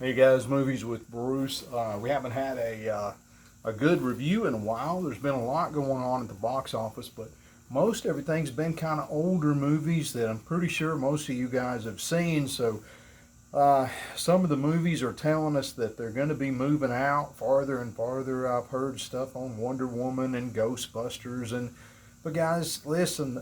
Hey guys, movies with Bruce. We haven't had a good review in a while. There's been a lot going on at the box office, but most everything's been kind of older movies that I'm pretty sure most of you guys have seen. So some of the movies are telling us that they're going to be moving out farther and farther. I've heard stuff on Wonder Woman and Ghostbusters, but guys, listen.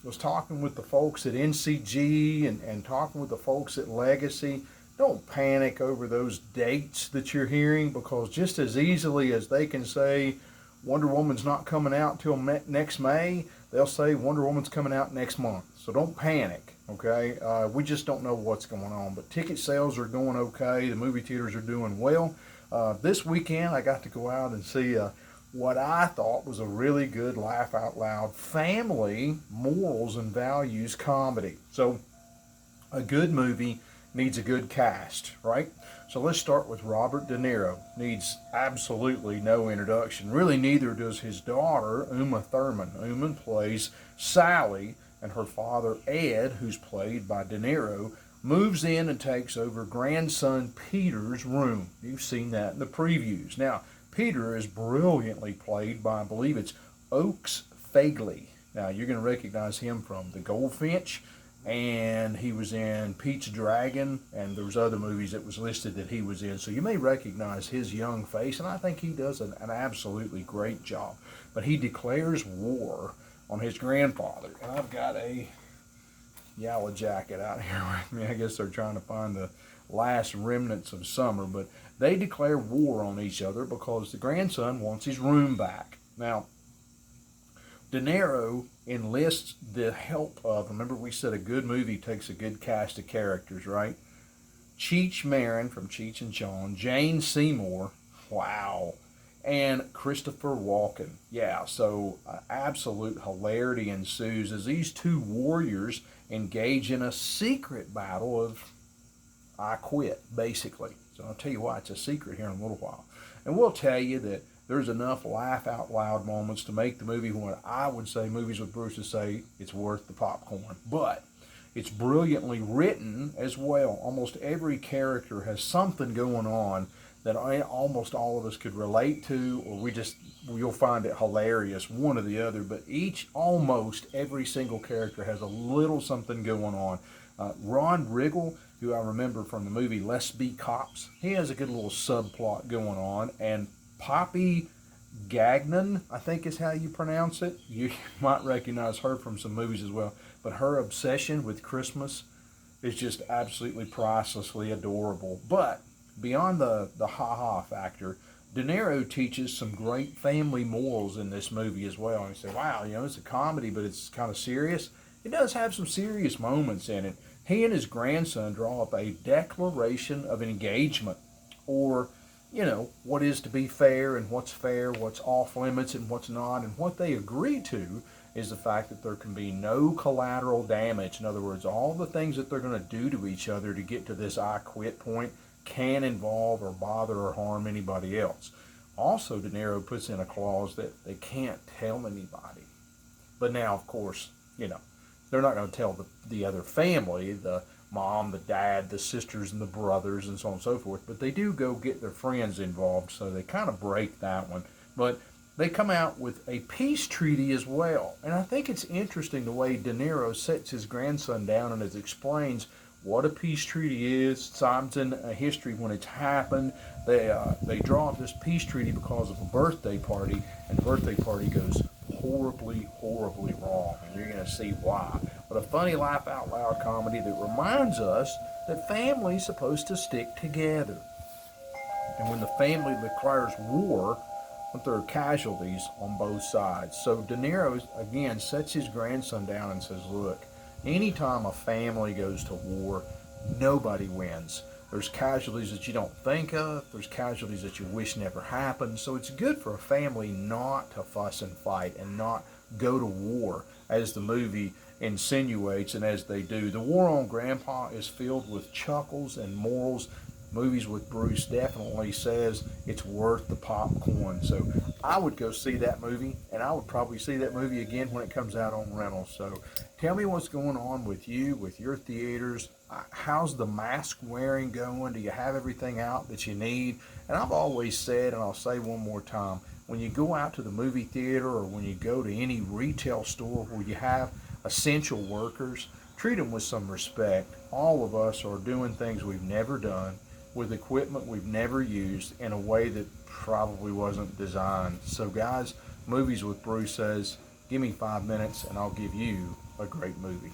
Was talking with the folks at NCG and talking with the folks at Legacy. Don't panic over those dates that you're hearing, because just as easily as they can say Wonder Woman's not coming out till next May, they'll say Wonder Woman's coming out next month. So don't panic, okay? We just don't know what's going on. But ticket sales are going okay. The movie theaters are doing well. This weekend, I got to go out and see what I thought was a really good laugh out loud family morals and values comedy. So a good movie needs a good cast, right? So let's start with Robert De Niro. Needs absolutely no introduction. Really, neither does his daughter, Uma Thurman. Uma plays Sally, and her father, Ed, who's played by De Niro, moves in and takes over grandson Peter's room. You've seen that in the previews. Now, Peter is brilliantly played by, I believe it's Oaks Fagley. Now, you're going to recognize him from The Goldfinch, and he was in Pete's Dragon, and there was other movies that was listed that he was in. So you may recognize his young face, and I think he does an absolutely great job. But he declares war on his grandfather. And I've got a yellow jacket out here with me. I guess they're trying to find the last remnants of summer. But they declare war on each other because the grandson wants his room back. Now, De Niro enlists the help of, remember we said a good movie takes a good cast of characters, right? Cheech Marin from Cheech and Chong, Jane Seymour, wow, and Christopher Walken. Yeah, so absolute hilarity ensues as these two warriors engage in a secret battle of I quit, basically. So I'll tell you why it's a secret here in a little while. And we'll tell you that there's enough laugh out loud moments to make the movie what I would say Movies with Bruce would say it's worth the popcorn. But it's brilliantly written as well. Almost every character has something going on that almost all of us could relate to, or you'll find it hilarious, one or the other. But almost every single character has a little something going on. Ron Riggle, who I remember from the movie Let's Be Cops, he has a good little subplot going on. And Poppy Gagnon, I think is how you pronounce it. You might recognize her from some movies as well. But her obsession with Christmas is just absolutely pricelessly adorable. But beyond the ha-ha factor, De Niro teaches some great family morals in this movie as well. And you say, wow, it's a comedy, but it's kind of serious. It does have some serious moments in it. He and his grandson draw up a declaration of engagement, or what is to be fair, what's off limits and what's not. And what they agree to is the fact that there can be no collateral damage. In other words, all the things that they're going to do to each other to get to this I quit point can involve or bother or harm anybody else. Also, De Niro puts in a clause that they can't tell anybody. But now, of course, they're not going to tell the other family, the mom, the dad, the sisters, and the brothers, and so on and so forth. But they do go get their friends involved, so they kind of break that one. But they come out with a peace treaty as well. And I think it's interesting the way De Niro sets his grandson down and explains what a peace treaty is, times in history when it's happened. They draw up this peace treaty because of a birthday party, and the birthday party goes horribly, horribly wrong. And you're going to see why. But a funny laugh out loud comedy that reminds us that family's supposed to stick together. And when the family declares war, there are casualties on both sides. So De Niro, again, sets his grandson down and says, look, anytime a family goes to war, nobody wins. There's casualties that you don't think of. There's casualties that you wish never happened. So it's good for a family not to fuss and fight and not go to war, as the movie insinuates and as they do. The War on Grandpa is filled with chuckles and morals. Movies with Bruce definitely says it's worth the popcorn. So I would go see that movie, and I would probably see that movie again when it comes out on rental. So Tell me what's going on with you, with your theaters. How's the mask wearing going? Do you have everything out that you need? And I've always said, and I'll say one more time, when you go out to the movie theater or when you go to any retail store where you have essential workers, treat them with some respect. All of us are doing things we've never done with equipment we've never used in a way that probably wasn't designed. So guys, Movies with Bruce says, give me 5 minutes and I'll give you a great movie.